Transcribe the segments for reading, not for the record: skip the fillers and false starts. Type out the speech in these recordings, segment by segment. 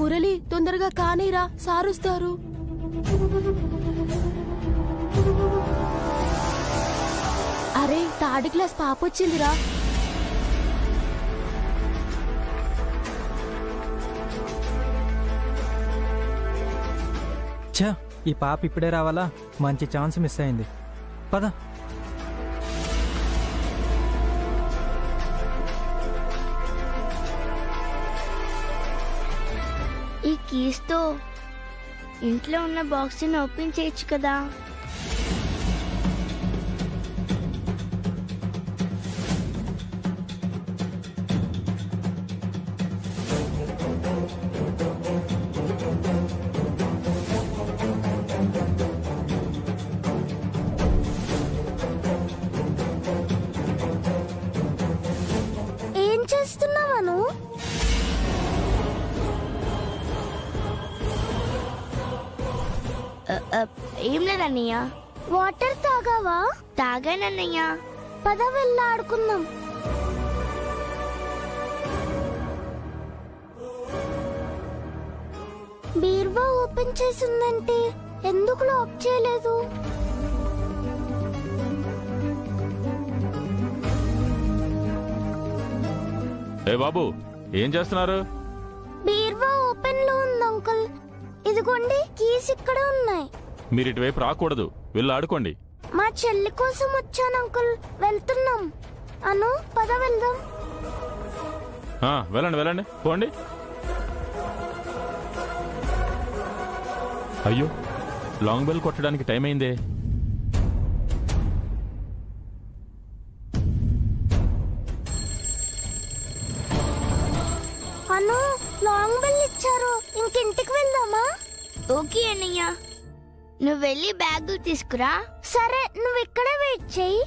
మురళి తొందరగా కానీరా, సారుస్తారు. అరే third class పాప వచ్చిందిరా. ఛా, ఈ పాప ఇప్పుడే రావాలా? మంచి ఛాన్స్ మిస్ అయింది. పద. ఈ కీస్ తో ఇంట్లో ఉన్న బాక్స్ ని ఓపెన్ చేయొచ్చు కదా. ఏం చేస్తున్నావను? ఏం లేదన్నయ్య. వాటర్ తాగావా? తాగానన్నయ్య. పద వెళ్ళి ఆడుకుందాం. బీర్వా ఓపెన్ చేసిందంటే ఎందుకు లాక్ చేయలేదు? ఏ బాబు, ఏం చేస్తున్నారు? బీర్వా ఓపెన్ లో ఉంది అంకుల్. ఇదిగోండి కీస్ ఇక్కడ ఉన్నాయి. మీరు ఇటువైపు రాకూడదు, వెళ్ళి ఆడుకోండి. మా చెల్లి కోసం వచ్చాను అంకుల్. వెళ్తున్నాం. అను పద వెళ్దాం. వెళ్ళండి వెళ్ళండి, పోండి. అయ్యో, లాంగ్ బెల్ కొట్టడానికి టైం అయిందే. అను లాంగ్ బెల్ ఇచ్చారు. ఇంకింటికి వెళ్దామా? ఓకే అన్నయ్య, నువ్వు వెళ్ళి బ్యాగ్ తీసుకురా. సరే, నువ్వు ఇక్కడే వెయిట్ చెయ్యి.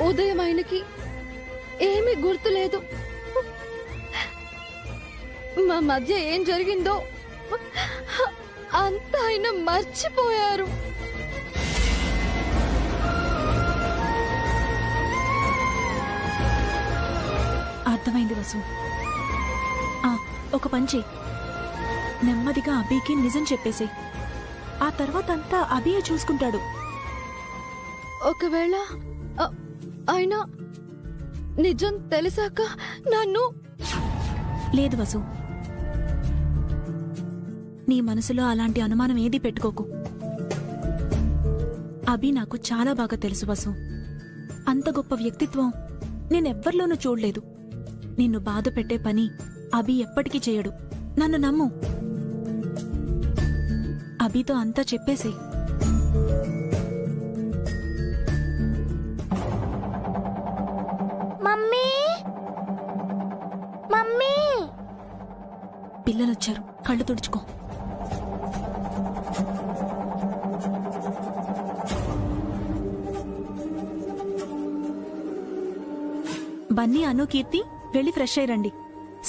ఉదయం ఆయనకి ఏమీ గుర్తులేదు. మా మధ్య ఏం జరిగిందో అంతా ఆయన మర్చిపోయారు. అర్థమైంది వసు. ఒక పని చెయ్యి, నెమ్మదిగా అభికి నిజం చెప్పేసి, ఆ తర్వాత అంతా అభియే చూసుకుంటాడు. ఒకవేళ ఆయన నిజం తెలిసాక నన్ను... లేదు వసు, నీ మనసులో అలాంటి అనుమానం ఏదీ పెట్టుకోకు. అభి నాకు చాలా బాగా తెలుసు వసు. అంత గొప్ప వ్యక్తిత్వం నేనెవ్వర్లోనూ చూడలేదు. నిన్ను బాధ పెట్టే పని అభి ఎప్పటికీ చేయడు. నన్ను నమ్ము. అభితో అంతా చెప్పేసే. Mummy, mummy. పిల్లలొచ్చారు, కళ్ళు తుడుచుకో. బన్నీ, అను, కీర్తి వెళ్ళి ఫ్రెష్ అయ్యి రండి.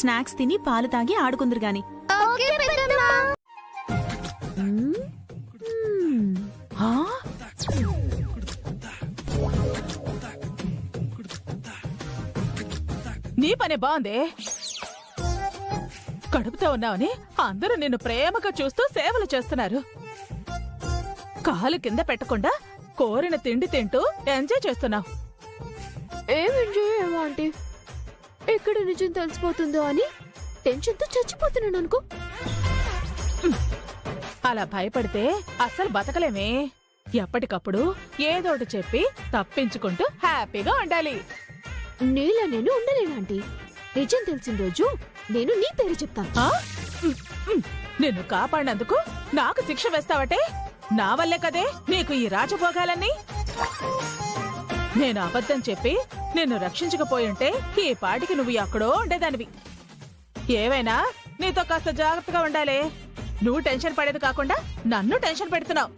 స్నాక్స్ తిని పాలు తాగి ఆడుకుందరు గాని. నీ పనే బాగుందే. కడుపుతో ఉన్నావని అందరూ నిన్ను ప్రేమగా చూస్తూ సేవలు చేస్తున్నారు. కాలు కింద పెట్టకుండా కోరిన తిండి తింటూ ఎంజాయ్ చేస్తున్నావు. ఏం ఎంజాయ్ ఏమో ఆంటీ, ఎక్కడ నిజం తెలిసిపోతుందో అని టెన్షన్తో చచ్చిపోతున్నాను అనుకో. అలా భయపడితే అస్సలు బతకలేమే. ఎప్పటికప్పుడు ఏదోటి చెప్పి తప్పించుకుంటూ హ్యాపీగా ఉండాలి. నీలా నేను ఉండలేను ఆంటీ. నిజం తెలిసిన రోజు నేను నీ పేరు చెప్తాను. నిన్ను కాపాడినందుకు నాకు శిక్ష వేస్తావటే? నా వల్లే కదే నీకు ఈ రాజభోగాలన్నీ. నేను అబద్ధం చెప్పి నిన్ను రక్షించకపోయుంటే ఈ పాటికి నువ్వు ఎక్కడో ఉండేదానివి. ఏవైనా నీతో కాస్త జాగ్రత్తగా ఉండాలి. నువ్వు టెన్షన్ పడేది కాకుండా నన్ను టెన్షన్ పెడుతున్నావు.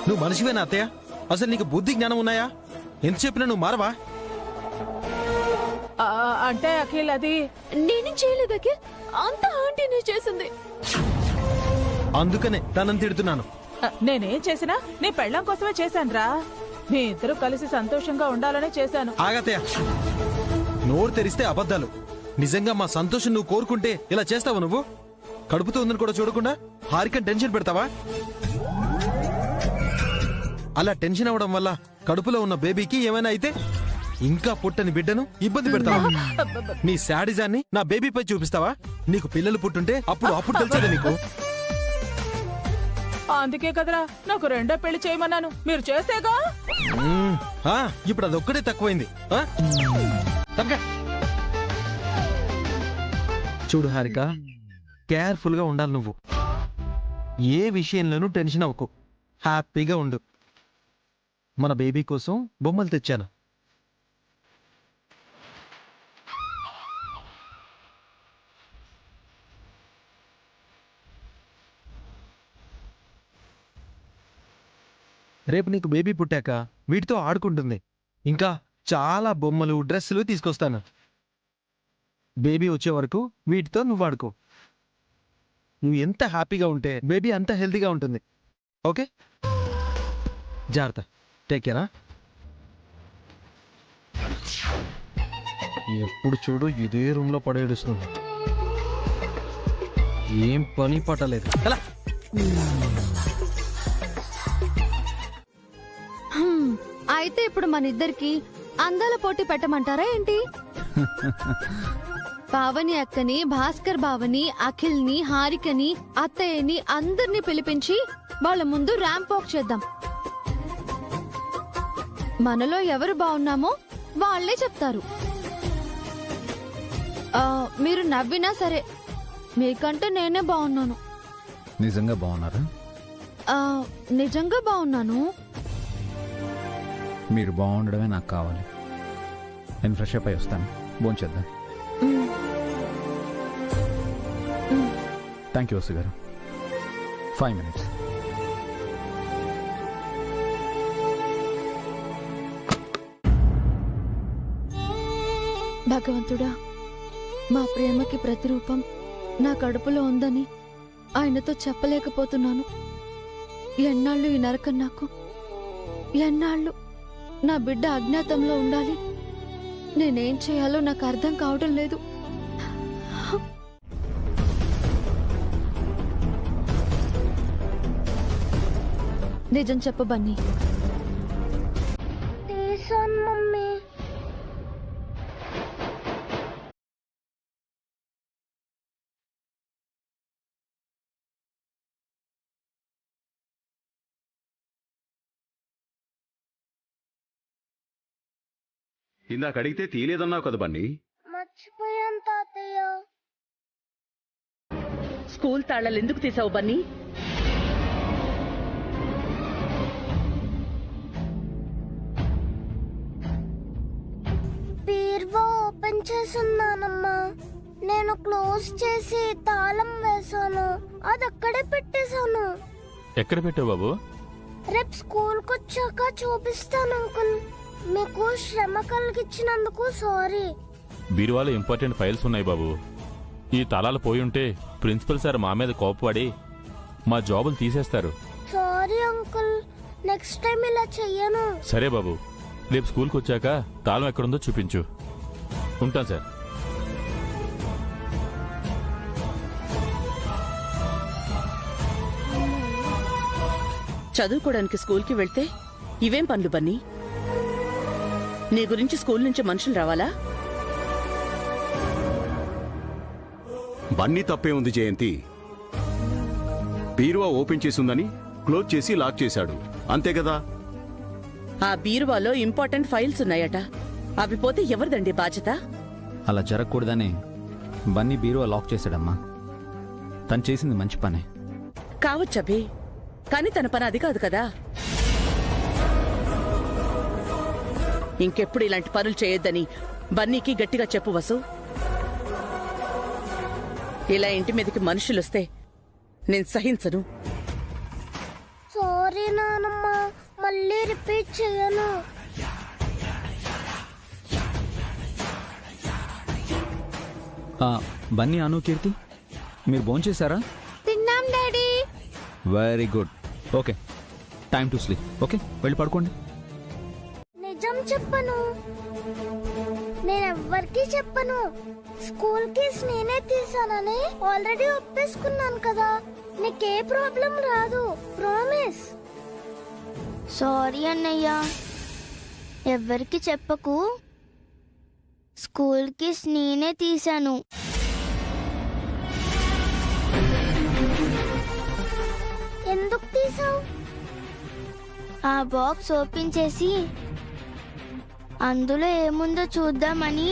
నువ్వు మనిషివేనా అత్తయ్య? అసలు నీకు బుద్ధి జ్ఞానం ఉన్నాయా? ఎంత చెప్పినా నువ్వు మారవా? అంటే అఖిల్ అది నేనేం చేయలేదు అఖిల్, అంతా ఆంటీనే చేసింది. అందుకనే తనని తిడుతున్నాను. నేనేం చేసినా నీ పెళ్ళాం కోసమే చేశానురా. మీ ఇద్దరు కలిసి సంతోషంగా ఉండాలనే చేశాను. ఆగత్తయ్య, నోరు తెరిస్తే అబద్ధాలు. నిజంగా మా సంతోషం నువ్వు కోరుకుంటే ఇలా చేస్తావా? నువ్వు కడుపుతో ఉందని కూడా చూడకుండా హారికని టెన్షన్ పెడతావా? అలా టెన్షన్ అవ్వడం వల్ల కడుపులో ఉన్న బేబీకి ఏమైనా అయితే ఇంకా పుట్టని బిడ్డను ఇబ్బంది పెడతావా? నీ శాడిజాన్ని నా బేబీపై చూపిస్తావా? నీకు పిల్లలు పుట్టుంటే అప్పుడు తెలుసా నీకు? అందుకే కదరా నాకు రెండో పెళ్లి చేయమన్నాను. మీరు చేస్తేగా. ఇప్పుడు అదొక్కడే తక్కువైంది. చూడు హారిక, కేర్ఫుల్ గా ఉండాలి. నువ్వు ఏ విషయంలోనూ టెన్షన్ అవ్వకు, హ్యాపీగా ఉండు. మన బేబీ కోసం బొమ్మలు తెచ్చాను. రేపు నీకు బేబీ పుట్టాక వీటితో ఆడుకుంటుంది. ఇంకా చాలా బొమ్మలు, డ్రెస్సులు తీసుకొస్తాను. బేబీ వచ్చే వరకు వీటితో నువ్వు ఆడుకో. నువ్వు ఎంత హ్యాపీగా ఉంటే బేబీ అంత హెల్తీగా ఉంటుంది. ఓకే, జాగ్రత్త. టేక్ కేరా. ఎప్పుడు చూడు ఇదే రూమ్లో పడేడుస్తుంది. ఏం పని పట్టలేదు. ఎలా అయితే ఇప్పుడు మన ఇద్దరికి అందాల పోటీ పెట్టమంటారా ఏంటి? పావని అక్కని, భాస్కర్ బావని, అఖిల్ని, హారికని, అత్తయ్యని అందరినీ పిలిపించి వాళ్ళ ముందు ర్యాంప్ వాక్ చేద్దాం. మనలో ఎవరు బాగున్నామో వాళ్లే చెప్తారు. మీరు నవ్వినా సరే, మీకంటే నేనే బాగున్నాను. నిజంగా బాగున్నారా? నిజంగా బాగున్నాను. మీరు బాగుండడమే నాకు కావాలి. నేను ఫ్రెష్ అప్ అయి వస్తాను. భోంచేద్దాం. థ్యాంక్ యూ వసు గారు. 5 minutes. భగవంతుడా, మా ప్రేమకి ప్రతిరూపం నా కడుపులో ఉందని ఆయనతో చెప్పలేకపోతున్నాను. ఎన్నాళ్ళు ఈ నరకం నాకు? ఎన్నాళ్ళు నా బిడ్డ అజ్ఞాతంలో ఉండాలి? నేనేం చేయాలో నాకు అర్థం కావడం లేదు. నిజం చెప్పు బన్నీ. మమ్మీ, ఇందాక అడిగితే తీయలేదన్నావు కదా బన్నీ. మర్చిపోయాను తాతయ్య. స్కూల్ తాళాలు ఎందుకు తీసావు బన్నీ? బీరువా ఓపెన్ చేస్తున్నానమ్మా. నేను క్లోజ్ చేసి తాళం వేసాను. అది అక్కడే పెట్టేశాను. ఎక్కడ పెట్టావు బాబు? రేపు స్కూల్కి వచ్చాక చూపిస్తాను అంకుల్. మీకు శ్రమ కలిగించినందుకు సారీ. బీరువాలో ఇంపార్టెంట్ ఫైల్స్ ఉన్నాయి బాబు. ఈ తాళాలు పోయి ఉంటే ప్రిన్సిపల్ సార్ మా మీద కోపపడి మా జాబులు తీసేస్తారు. సారీ అంకుల్, నెక్స్ట్ టైం ఇలా చెయ్యను. సరే బాబు, రేపు స్కూల్కి వచ్చాక తాళం ఎక్కడుందో చూపించు. ఉంటాను సార్. చదువుకోవడానికి స్కూల్కి వెళ్తే ఇవేం పనులు బన్నీ? నీ గురించి స్కూల్ నుంచి మనుషులు రావాలా? బన్నీ తప్పే ఉంది జయంతి. బీరువా ఓపెన్ చేసిందని క్లోజ్ చేసి లాక్ చేశాడు, అంతే కదా? ఆ బీరువాలో ఇంపార్టెంట్ ఫైల్స్ ఉన్నాయట. అవి పోతే ఎవరిదండి బాధ్యత? అలా జరగకూడదని బన్నీ బీరువా లాక్ చేశాడమ్మా. తను చేసింది మంచి పనే. కావచ్చభి, కానీ తన పని అది కాదు కదా. ఇంకెప్పుడు ఇలాంటి పనులు చేయొద్దని బన్నీకి గట్టిగా చెప్పు వసు. ఇలా ఇంటి మీదకి మనుషులొస్తే నేను సహించను. సారీ నానమ్మ, మళ్ళీ రిపీట్ చేయను. బన్నీ, అను, కీర్తి మీరు భోంచేశారా? తిన్నాం daddy. Very good. Okay, time to sleep. Okay, వెళ్ళి పడుకోండి. నిజం చెప్పను, నేనెవ్వరికీ చెప్పను. స్కూల్ కీస్ నేనే తీసానని ఆల్రెడీ ఒప్పేసుకున్నాను కదా. నీకే ప్రాబ్లం రాదు, ప్రామిస్. సారీ అన్నయ్య, ఎవ్వరికి చెప్పకు. స్కూల్ కీస్ నేనే తీసాను. ఎందుకు తీసావు? ఆ బాక్స్ ఓపెన్ చేసి అందులో ఏముందో చూద్దామని.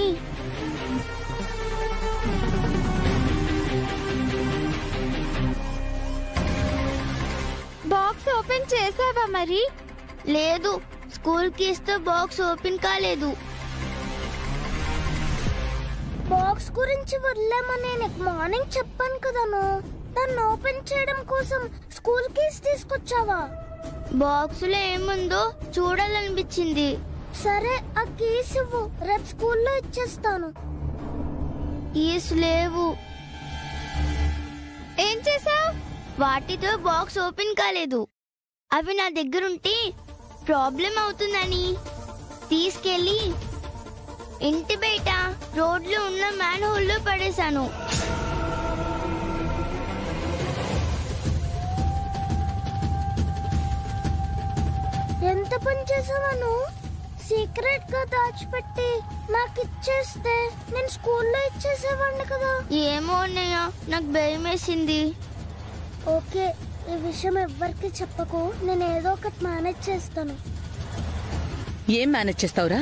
బాక్స్ ఓపెన్ చేసావా మరి? లేదు, స్కూల్ కీస్ తో బాక్స్ ఓపెన్ కాలేదు. బాక్స్ గురించి వదిలేమని నీకు మార్నింగ్ చెప్పాను కదను. దాన్ని ఓపెన్ చేయడం కోసం స్కూల్ కీస్ తీసుకొచ్చావా? బాక్స్ లో ఏముందో చూడాలనిపించింది. సరే, ఆ కీస్ ఇవ్వు, రేపు స్కూల్లో ఇచ్చేస్తాను. కీస్ లేవు. ఏం చేసావు? వాటితో బాక్స్ ఓపెన్ కాలేదు. అవి నా దగ్గరుంటే ప్రాబ్లం అవుతుందని తీసుకెళ్లి ఇంటి బయట రోడ్లో ఉన్న మ్యాన్ హోల్లో పడేశాను. ఎంత పని చేసావను? సీక్రెట్ గా దాచిపెట్టి నాకు ఇచ్చేస్తే నేను స్కూల్లో ఇచ్చేసేవాడిని కదా. ఏమో అన్నయ్య, నాకు భయం వేసింది. ఓకే, ఈ విషయం ఎవ్వరికి చెప్పకు. నేను ఏదో ఒకటి మేనేజ్ చేస్తాను. ఏం మేనేజ్ చేస్తావురా?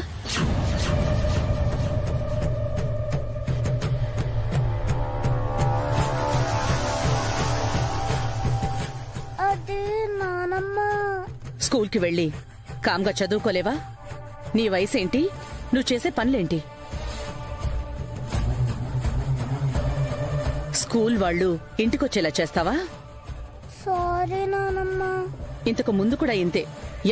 అది నానమ్మ. స్కూల్కి వెళ్ళి కామ్గా చదువుకోలేవా? నీ వయసేంటి? నువ్వు చేసే పనులేంటి? స్కూల్ వాళ్ళు ఇంటికొచ్చేలా చేస్తావా? సారీ నానమ్మ. ఇంతకు ముందు కూడా ఇంతే.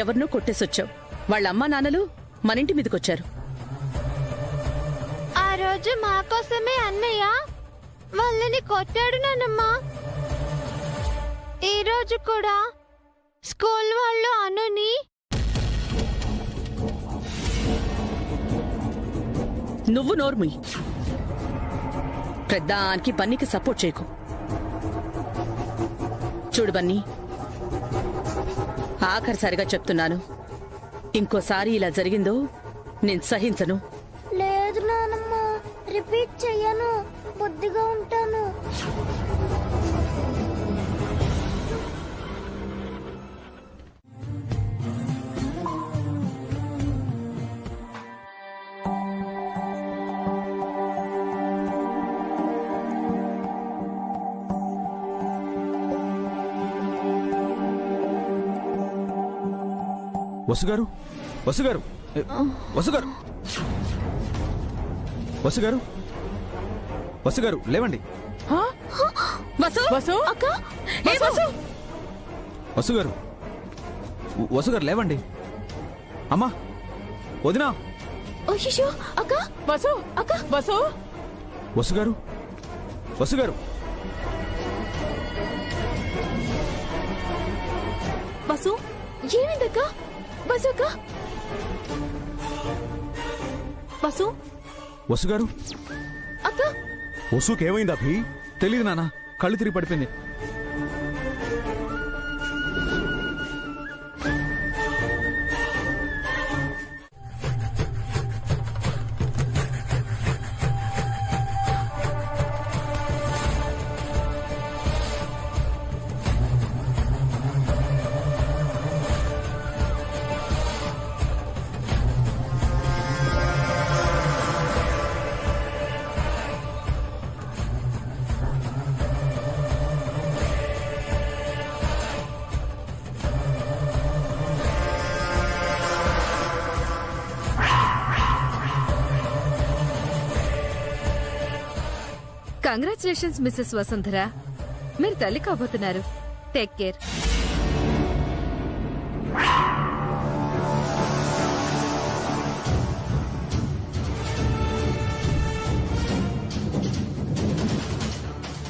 ఎవరినో కొట్టేసొచ్చావు. వాళ్ళ అమ్మా నాన్నలు మనింటి మీదకొచ్చారు. ఆ రోజు మా కోసమే అన్నయ్య వాళ్ళని కొట్టాడు నానమ్మ. ఈ రోజు కూడా స్కూల్ వాళ్ళు అనుని. నువ్వు నోర్ముయ్. పెద్దానికి బన్నీకి సపోర్ట్ చేయకు. చూడు బన్నీ, ఆఖరిసారిగా చెప్తున్నాను, ఇంకోసారి ఇలా జరిగిందో నేను సహించను. లేదు నానమ్మ, రిపీట్ చెయ్యను. బుద్ధిగా ఉంటాను. వసుగారు, వసుగారు, వసుగారు, వసుగారు, వసుగారు, లేవండి. వసుగారు, వసుగారు, లేవండి. అమ్మా, వదినా. అక్క, వసు, అక్క, వసు, వసుగారు, వసుగారు. వసు, ఏమిందక్క? వసు అక్క, వసు, వసుగారు, అక్క. వసుకేమైంది అభి? తెలియదు నాన్న, కళ్ళు తిరిగి పడిపోయింది. కంగ్రాచులేషన్స్ మిస్సెస్ వసుంధర, మీరు తల్లి కాబోతున్నారు. Take care.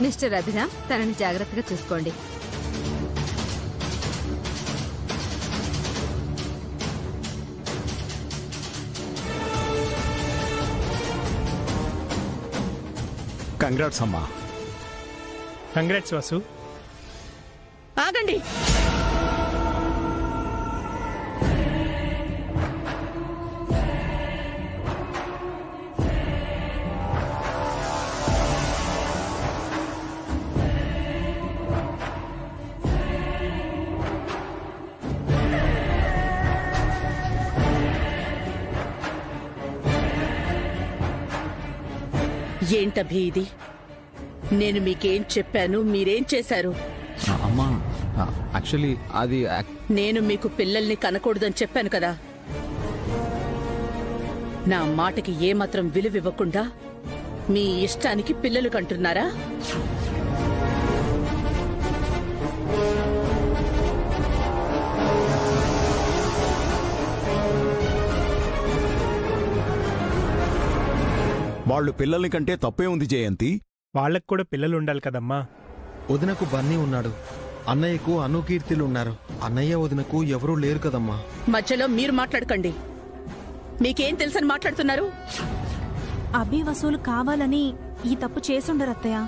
మిస్టర్ అభిరామ్, తనని జాగ్రత్తగా చూసుకోండి. కంగ్రాట్స్ అమ్మా. కంగ్రాట్స్ వాసు. ఆగండి. ఏంటభి ఇది? నేను మీకేం చెప్పాను, మీరేం చేశారు? అమ్మా యాక్చువల్లీ అది నేను మీకు పిల్లల్ని కనకూడదని చెప్పాను కదా. నా మాటకి ఏమాత్రం విలువివ్వకుండా మీ ఇష్టానికి పిల్లలు కంటున్నారా? వాళ్ళు పిల్లల్ని కంటే తప్పే ఉంది జయంతి. వాళ్ళకు కూడా పిల్లలు ఉండాలి కదమ్మా. వదినకు బన్నీ ఉన్నాడు, అన్నయ్యకు అనుకీర్తిలు ఉన్నారు. అన్నయ్య వదినకు ఎవరూ లేరు కదమ్మా. మధ్యలో మీరు మాట్లాడకండి. మీకేం తెలుసని మాట్లాడుతున్నారు? అభి వసూలు కావాలని ఈ తప్పు చేసుండరు అత్తయ్య.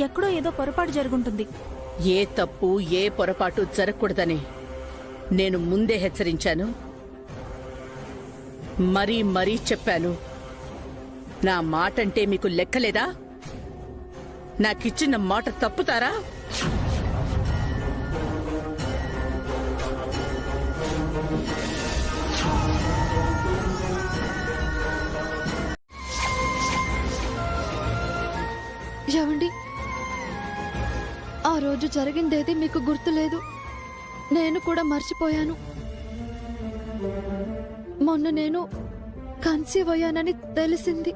ఎక్కడో ఏదో పొరపాటు జరుగుంటుంది. ఏ తప్పు ఏ పొరపాటు జరగకూడదని నేను ముందే హెచ్చరించాను, మరీ మరీ చెప్పాను. నా మాటంటే మీకు లెక్కలేదా? నాకిచ్చిన మాట తప్పుతారా? ఏమండి, ఆ రోజు జరిగిందేది మీకు గుర్తులేదు. నేను కూడా మర్చిపోయాను. మొన్న నేను కన్సీవ్ అయ్యానని తెలిసింది.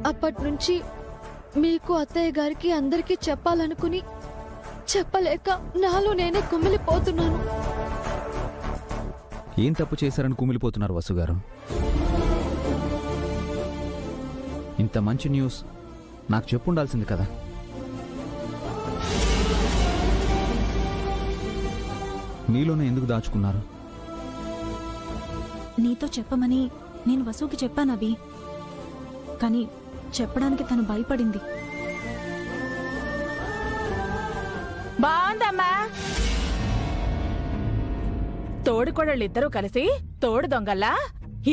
అప్పట్నుంచి మీకు, అత్తయ్య గారికి, అందరికీ చెప్పాలనుకుని చెప్పలేక నాలో నేనే కుమిలిపోతున్నాను. ఏం తప్పు చేశారని కుమిలిపోతున్నారు వసుగారు? ఇంత మంచి న్యూస్ నాకు చెప్పుండాల్సింది కదా. మీలోనే ఎందుకు దాచుకున్నారు? నీతో చెప్పమని నేను వసుకి చెప్పాను అభి, కానీ చెప్పడానికి తను భయపడింది. బాగుందమ్మా. తోడుకోడళ్ళిద్దరూ కలిసి తోడు దొంగల్లా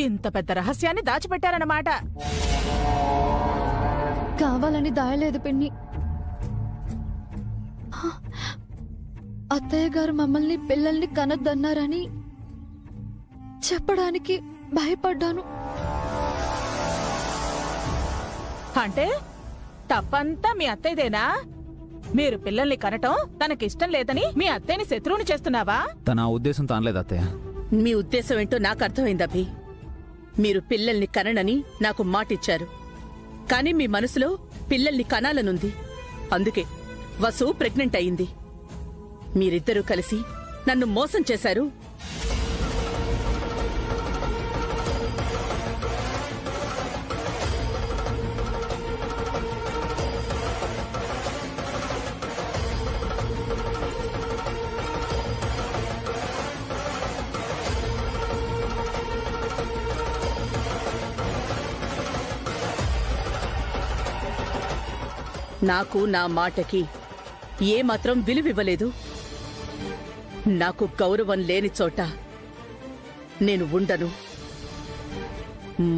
ఇంత పెద్ద రహస్యాన్ని దాచిపెట్టారన్నమాట. కావాలని దాయలేదు పిన్ని. అత్తయ్య గారు మమ్మల్ని పిల్లల్ని కనొద్దన్నారని చెప్పడానికి భయపడ్డాను. అంటే తప్పంతా మీ అత్తయ్యదేనా? మీరు పిల్లల్ని కనటం తనకిష్టం లేదని మీ అత్తయ్యని శత్రువుని చేస్తున్నావా? తన ఉద్దేశం తానలేదు అత్తయ్య. మీ ఉద్దేశం ఏంటో నాకు అర్థమైంది అభి. మీరు పిల్లల్ని కననని నాకు మాటిచ్చారు, కానీ మీ మనసులో పిల్లల్ని కనాలనుంది. అందుకే వసు ప్రెగ్నెంట్ అయింది. మీరిద్దరూ కలిసి నన్ను మోసం చేశారు. నాకు నా మాటకి ఏమాత్రం విలువివ్వలేదు. నాకు గౌరవం లేని చోట నేను ఉండను.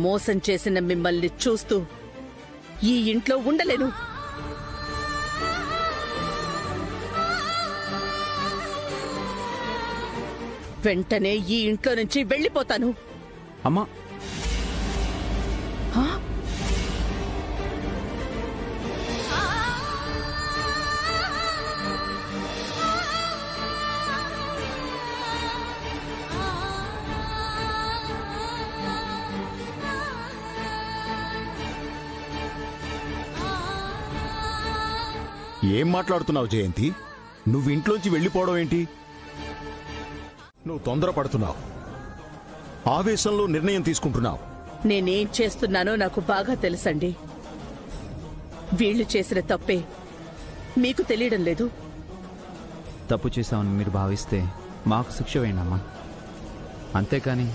మోసం చేసిన మిమ్మల్ని చూస్తూ ఈ ఇంట్లో ఉండలేను. వెంటనే ఈ ఇంట్లో నుంచి వెళ్ళిపోతాను. అమ్మా, ఏం మాట్లాడుతున్నావు జయంతి? నువ్వు ఇంట్లోంచి వెళ్ళిపోవడం ఏంటి? నువ్వు తొందరపడుతున్నావు, ఆవేశంలో నిర్ణయం తీసుకుంటున్నావు. నేనేం చేస్తున్నానో నాకు బాగా తెలుసండి. వీళ్ళు చేసిన తప్పే మీకు తెలియడం లేదు. తప్పు చేశామని మీరు భావిస్తే మాకు శిక్ష వేయండమ్మా, అంతేకాని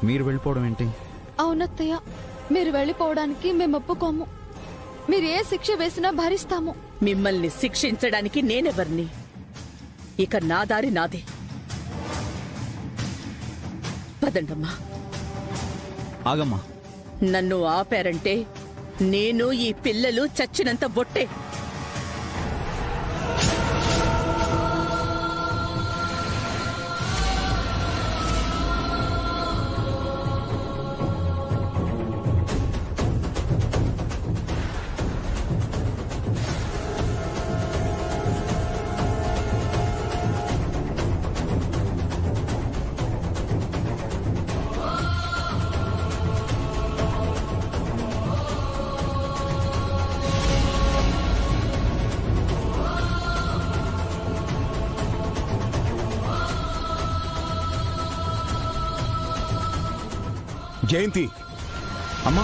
మీరు వెళ్ళిపోవడం ఏంటి? అవునత్తయ్య, మీరు వెళ్ళిపోవడానికి మేము ఒప్పుకోము. మీరు ఏ శిక్ష వేసినా భరిస్తాము. మిమ్మల్ని శిక్షించడానికి నేనెవర్ని? ఇక నా దారి నాదే. పదండమ్మా. ఆగమ్మా. నన్ను ఆపారంటే నేను ఈ పిల్లలు చచ్చినంత బొట్టే. జయంతి అమ్మా,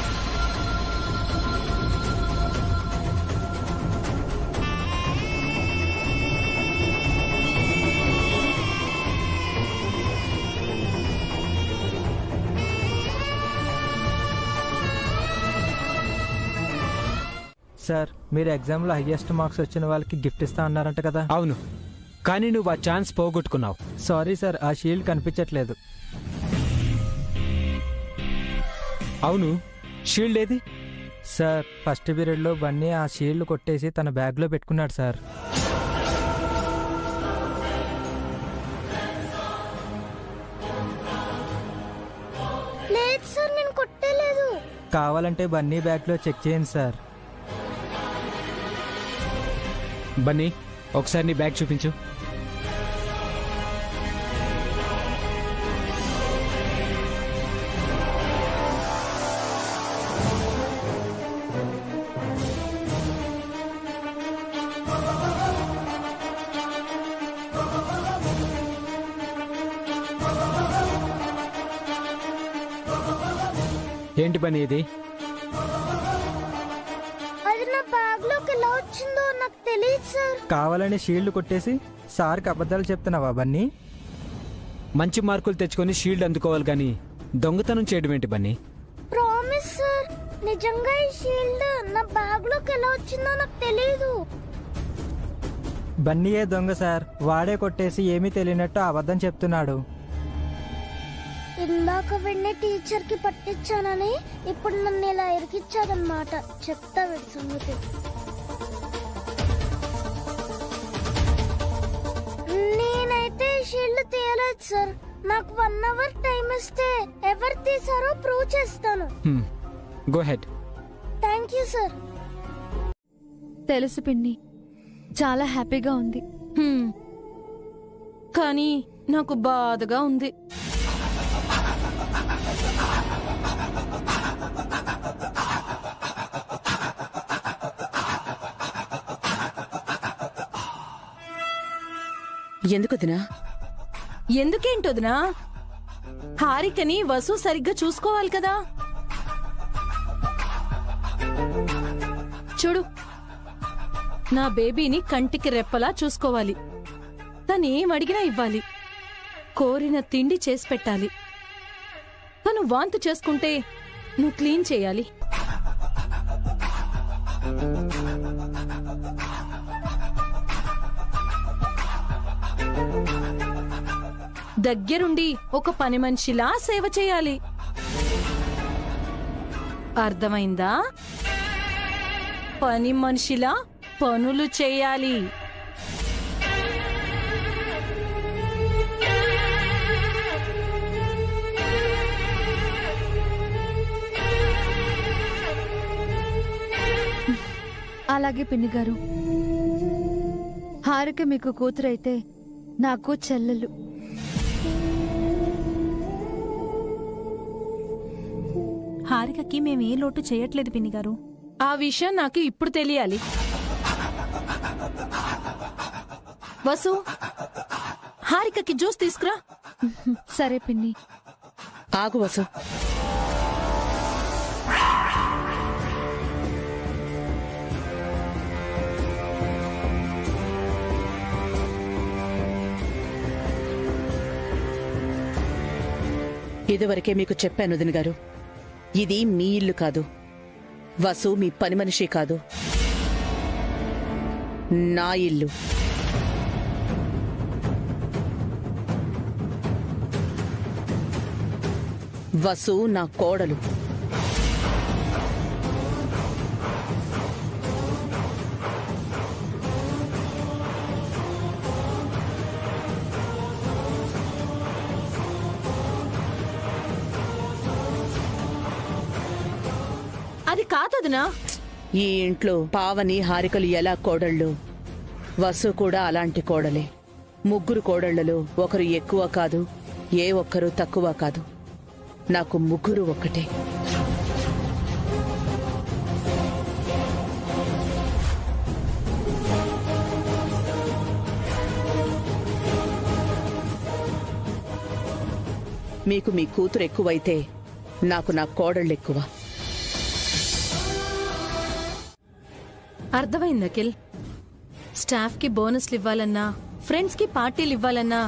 సార్, మీరు ఎగ్జామ్లో హైయెస్ట్ మార్క్స్ వచ్చిన వాళ్ళకి గిఫ్ట్ ఇస్తా అన్నారంట కదా? అవును, కానీ నువ్వు ఆ ఛాన్స్ పోగొట్టుకున్నావు. సారీ సార్, ఆ షీల్డ్ కనిపించట్లేదు. అవును, షీల్డ్ ఏది? సార్, ఫస్ట్ పీరియడ్లో బన్నీ ఆ షీల్డ్ కొట్టేసి తన బ్యాగ్లో పెట్టుకున్నాడు సార్. లేదు సార్, నేను కొట్టలేదు. కావాలంటే బన్నీ బ్యాగ్లో చెక్ చేయండి సార్. బన్నీ, ఒకసారి నీ బ్యాగ్ చూపించు. ఏంటి పని ఇది? అది నా బ్యాగ్ లోకి ఎలా వచ్చిందో నాకు తెలియదు సార్. కావాలని షీల్డ్ కొట్టేసి సార్కి అబద్ధాలు చెప్తున్నావా బన్నీ? మంచి మార్కులు తెచ్చుకొని షీల్డ్ అందుకోవాలి కానీ దొంగతనం చేయడం ఏంటి బన్నీ? ప్రామిస్ సార్, నిజంగా ఈ షీల్డ్ నా బ్యాగ్ లోకి ఎలా వచ్చిందో నాకు తెలియదు. బన్నీయే దొంగ సార్, వాడే కొట్టేసి ఏమీ తెలియనట్టు అబద్ధం చెప్తున్నాడు. ఇందాక వెండి టీచర్ కి పట్టించానని ఇప్పుడు నన్ను ఇలా ఇరికిచ్చాడనమాట. చెప్తా వీడి సంగతి. నేనైతే షీల్డ్ తీయలేదు సార్. నాకు 1 అవర్ టైం ఇస్తే ఎవరు తీసారో ప్రూవ్ చేస్తాను. Go head. Thank you sir. తెలుసు పిన్ని, చాలా హ్యాపీగా ఉంది. కానీ నాకు బాధగా ఉంది. ఎందుకొదినా? ఎందుకేంటొదినా? హారికని వసు సరిగ్గా చూసుకోవాలి కదా. చూడు, నా బేబీని కంటికి రెప్పలా చూసుకోవాలి. తనేం అడిగినా ఇవ్వాలి. కోరిన తిండి చేసి పెట్టాలి. తను వాంతు చేసుకుంటే నువ్వు క్లీన్ చేయాలి. దగ్గరుండి ఒక పని మనిషిలా సేవ చేయాలి. అర్థమైందా? పని మనిషిలా పనులు చేయాలి. అలాగే పిన్ని గారు. హారిక మీకు కూతురైతే నాకు చెల్లెలు. హారికకి మేమే లోటు చేయట్లేదు పిన్ని గారు. ఆ విషయం నాకు ఇప్పుడు తెలియాలి. వసు, హారికకి జ్యూస్ తీసుకురా. సరే పిన్ని. ఆగు వసు. ఇదివరకే మీకు చెప్పాను వదిన గారు, ఇది మీ ఇల్లు కాదు. వసు మీ పని మనిషి కాదు, నా ఇల్లు. వసు నా కోడలు. అది కాదదునా. ఈ ఇంట్లో పావని హారికలు ఎలా కోడళ్ళు, వసు కూడా అలాంటి కోడలే. ముగ్గురు కోడళ్లలో ఒకరు ఎక్కువ కాదు, ఏ ఒక్కరు తక్కువ కాదు. నాకు ముగ్గురు ఒక్కటే. మీకు మీ కూతురు ఎక్కువైతే నాకు నా కోడళ్ళు ఎక్కువ. అర్థమైంది అఖిల్. స్టాఫ్ కి బోనస్లు ఇవ్వాలన్నా, ఫ్రెండ్స్ కి పార్టీలు ఇవ్వాలన్నా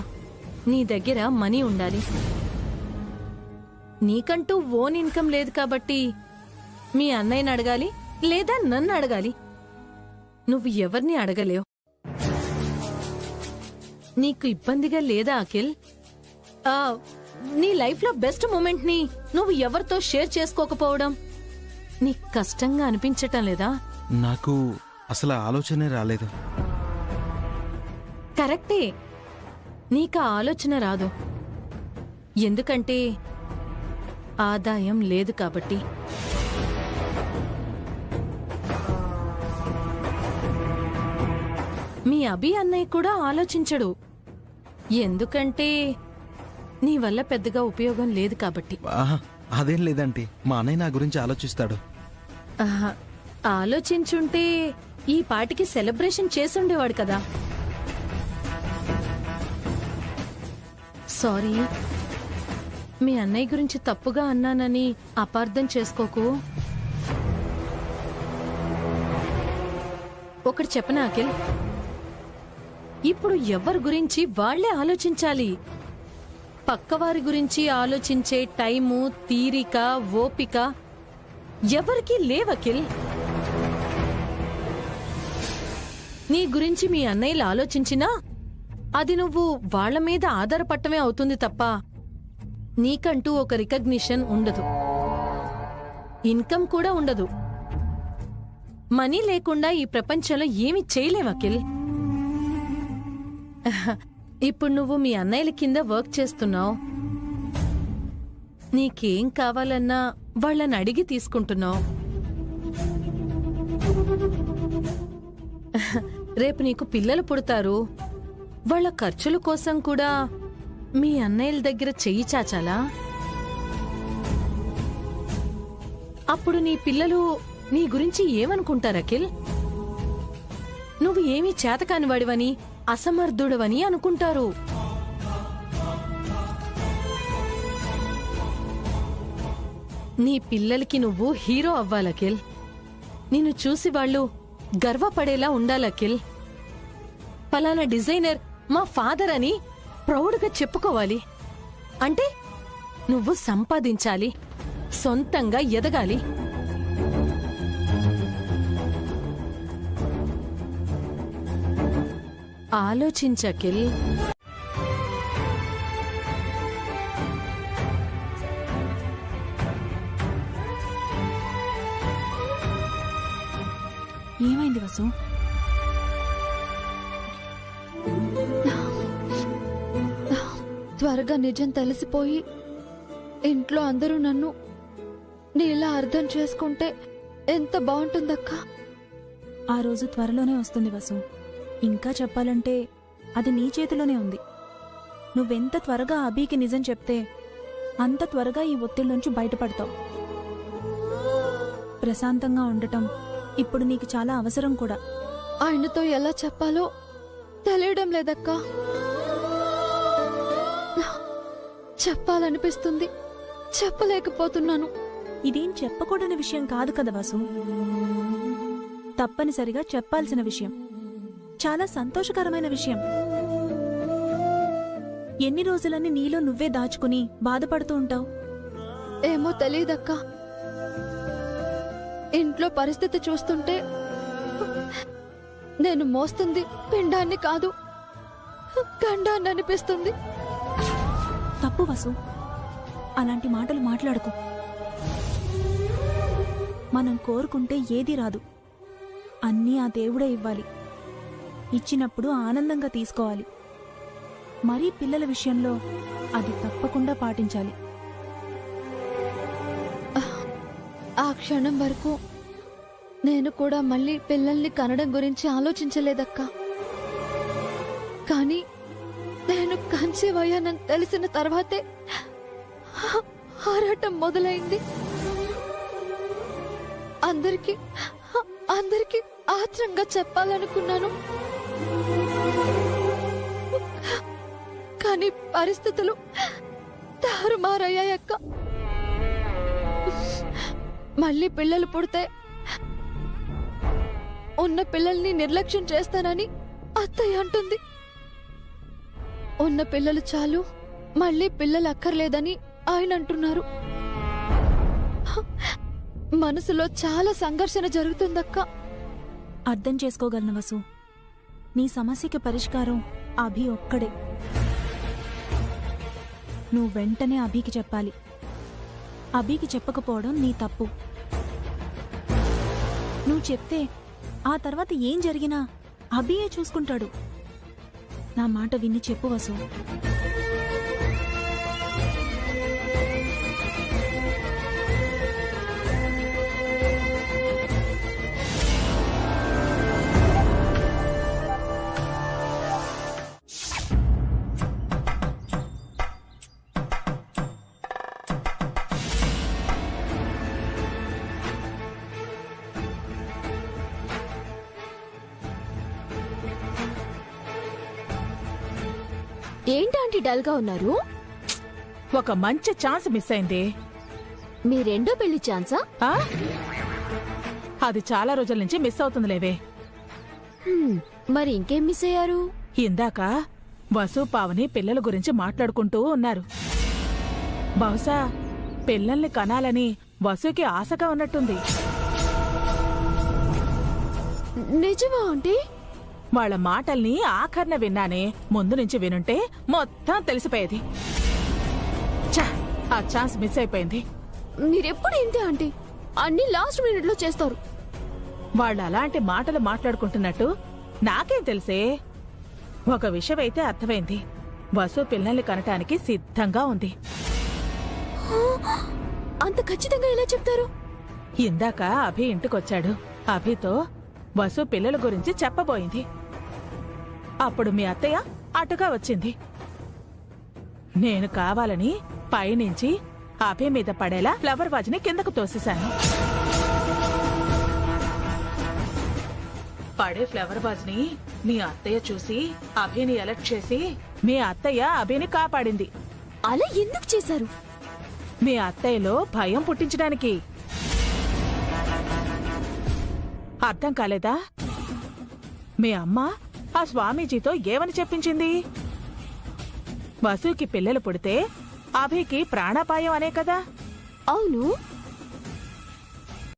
నీ దగ్గర మనీ ఉండాలి. నీకంటూ ఓన్ ఇన్కమ్ లేదు కాబట్టి మీ అన్నయ్యని అడగాలి, లేదా నన్ను అడగాలి. నువ్వు ఎవరిని అడగలేవు. నీకు ఇబ్బందిగా లేదా అఖిల్? నీ లైఫ్ లో బెస్ట్ మూమెంట్ ని నువ్వు ఎవరితో షేర్ చేసుకోకపోవడం నీకు కష్టంగా అనిపించటం లేదా? నాకు అసలు ఆలోచనే రాలేదు. కరెక్టే, నీకు ఆలోచన రాదు. ఎందుకంటే ఆదాయం లేదు కాబట్టి. మీ అభి అన్నయ్య కూడా ఆలోచించడు, ఎందుకంటే నీ వల్ల పెద్దగా ఉపయోగం లేదు కాబట్టి. అదేం లేదంటే మా అన్నయ్య నా గురించి ఆలోచిస్తాడు. ఆలోచించుంటే ఈ పాటికి సెలబ్రేషన్ చేసుండేవాడు కదా. సారీ, మీ అన్నయ్య గురించి తప్పుగా అన్నానని అపార్థం చేసుకోకు. ఒకటి చెప్పనా అఖిల్, ఇప్పుడు ఎవరి గురించి వాళ్లే ఆలోచించాలి. పక్కవారి గురించి ఆలోచించే టైము, తీరిక, ఓపిక ఎవరికీ లేవకిల్. నీ గురించి మీ అన్నయ్యలు ఆలోచించినా అది నువ్వు వాళ్ల మీద ఆధారపడటమే అవుతుంది తప్ప నీకంటూ ఒక రికగ్నిషన్ ఉండదు, ఇన్కమ్ కూడా ఉండదు. మనీ లేకుండా ఈ ప్రపంచంలో ఏమీ చేయలేవు అఖిల్. ఇప్పుడు నువ్వు మీ అన్నయ్యల కింద వర్క్ చేస్తున్నావు. నీకేం కావాలన్నా వాళ్ళని అడిగి తీసుకుంటున్నావు. రేపు నీకు పిల్లలు పుడతారు, వాళ్ళ ఖర్చుల కోసం కూడా మీ అన్నయ్యల దగ్గర చెయ్యి చాచాలా? అప్పుడు నీ పిల్లలు నీ గురించి ఏమనుకుంటారు అఖిల్? నువ్వు ఏమీ చేతకానివాడివని, అసమర్థుడవని అనుకుంటారు. నీ పిల్లలకి నువ్వు హీరో అవ్వాలఖిల్. నిన్ను చూసి వాళ్ళు గర్వపడేలా ఉండాలఖిల్. ఫలానా డిజైనర్ మా ఫాదర్ అని ప్రౌడ్గా చెప్పుకోవాలి. అంటే నువ్వు సంపాదించాలి, సొంతంగా ఎదగాలి. ఆలోచించకిల్. ఏమైంది వసు? త్వరగా నిజం తెలిసిపోయి ఇంట్లో అందరూ నన్ను నీలా అర్థం చేసుకుంటే ఎంత బాగుంటుందక్కా. ఆ రోజు త్వరలోనే వస్తుంది వసు. ఇంకా చెప్పాలంటే అది నీ చేతిలోనే ఉంది. నువ్వెంత త్వరగా అభికి నిజం చెప్తే అంత త్వరగా ఈ ఒత్తిడి నుంచి బయటపడతావు. ప్రశాంతంగా ఉండటం ఇప్పుడు నీకు చాలా అవసరం కూడా. ఆయనతో ఎలా చెప్పాలో తెలియడం లేదక్కా. చెప్పాలనిపిస్తుంది, చెప్పలేకపోతున్నాను. ఇదేం చెప్పకూడని విషయం కాదు కదా వాసు, తప్పనిసరిగా చెప్పాల్సిన విషయం, చాలా సంతోషకరమైన విషయం. ఎన్ని రోజులని నీలో నువ్వే దాచుకుని బాధపడుతూ ఉంటావు? ఏమో తెలియదక్కా. ఇంట్లో పరిస్థితి చూస్తుంటే నేను మోస్తుంది పిండాన్ని కాదు, గండాన్ని అనిపిస్తుంది. తప్పు వసు, అలాంటి మాటలు మాట్లాడుకో. మనం కోరుకుంటే ఏది రాదు, అన్నీ ఆ దేవుడే ఇవ్వాలి. ఇచ్చినప్పుడు ఆనందంగా తీసుకోవాలి. మరీ పిల్లల విషయంలో అది తప్పకుండా పాటించాలి. ఆ క్షణం వరకు నేను కూడా మళ్ళీ పిల్లల్ని కనడం గురించి ఆలోచించలేదక్కా. కానీ నేను కన్సీవ్ అయ్యానని తెలిసిన తర్వాతే ఆరాటం మొదలైంది. అందరికీ ఆత్రంగా చెప్పాలనుకున్నాను, కానీ పరిస్థితులు తారుమారయ్యాయక్క. మళ్ళీ పిల్లలు పుడితే ఉన్న పిల్లల్ని నిర్లక్ష్యం చేస్తానని అత్తయ్య అంటుంది. ఉన్న పిల్లలు చాలు, మళ్ళీ పిల్లలు అక్కర్లేదని ఆయన అంటున్నారు. మనసులో చాలా సంఘర్షణ జరుగుతుందక్క. అర్థం చేసుకోగలను వసు, నీ సమస్యకి పరిష్కారం అభి ఒక్కడే. నువ్వు వెంటనే అభికి చెప్పాలి. అభికి చెప్పకపోవడం నీ తప్పు. నువ్వు చెప్తే ఆ తర్వాత ఏం జరిగినా అభియే చూసుకుంటాడు. నా మాట విని చెప్పు వసు. ఏంటంటే డల్ గా ఉన్నారు? ఒక మంచి ఛాన్స్ మిస్ అయింది. మీ రెండో పెళ్లి ఛాన్సా? అది చాలా రోజుల నుంచి మిస్ అవుతుందిలేవే. మరి ఇంకేం మిస్ అయ్యారు? ఇందాక వసు పావని పిల్లల గురించి మాట్లాడుకుంటూ ఉన్నారు. బహుశా పిల్లల్ని కనాలని వసుకి ఆశగా ఉన్నట్టుంది. నిజమా ఆంటీ? వాళ్ళ మాటల్ని ఆఖర్న విన్నానే, ముందు నుంచి వినుంటే మొత్తం తెలిసిపోయేది. ఆ ఛాన్స్ మిస్ అయిపోయింది. మీరెప్పుడు ఇంతే ఆంటీ, అన్ని లాస్ట్ మినిట్ లో చేస్తారు. వాళ్ళు అలాంటి మాటలు మాట్లాడుకుంటున్నట్టు నాకేం తెలిసే. ఒక విషయం అయితే అర్థమైంది, వసు పిల్లల్ని కనటానికి సిద్ధంగా ఉంది. అంత ఖచ్చితంగా ఎలా చెప్తారు? ఇందాక అభి ఇంటికొచ్చాడు. అభితో వసు పిల్లల గురించి చెప్పబోయింది. అప్పుడు మీ అత్తయ్య అటుగా వచ్చింది. నేను కావాలని పైనుంచి అభి మీద పడేలా ఫ్లవర్ వాజ్ని కిందకు తోసేశాను. పడే ఫ్లవర్ వాజ్ని మీ అత్తయ్య చూసి అభిని అలర్ట్ చేసి మీ అత్తయ్య అభిని కాపాడింది. అలా ఎందుకు చేశారు? మీ అత్తయ్యలో భయం పుట్టించడానికి. అర్థం కాలేదా? మీ అమ్మ ఆ స్వామీజీతో ఏమని చెప్పించింది? వసుకి పిల్లలు పుడితే అభికి ప్రాణాపాయం అనే కదా. అవును,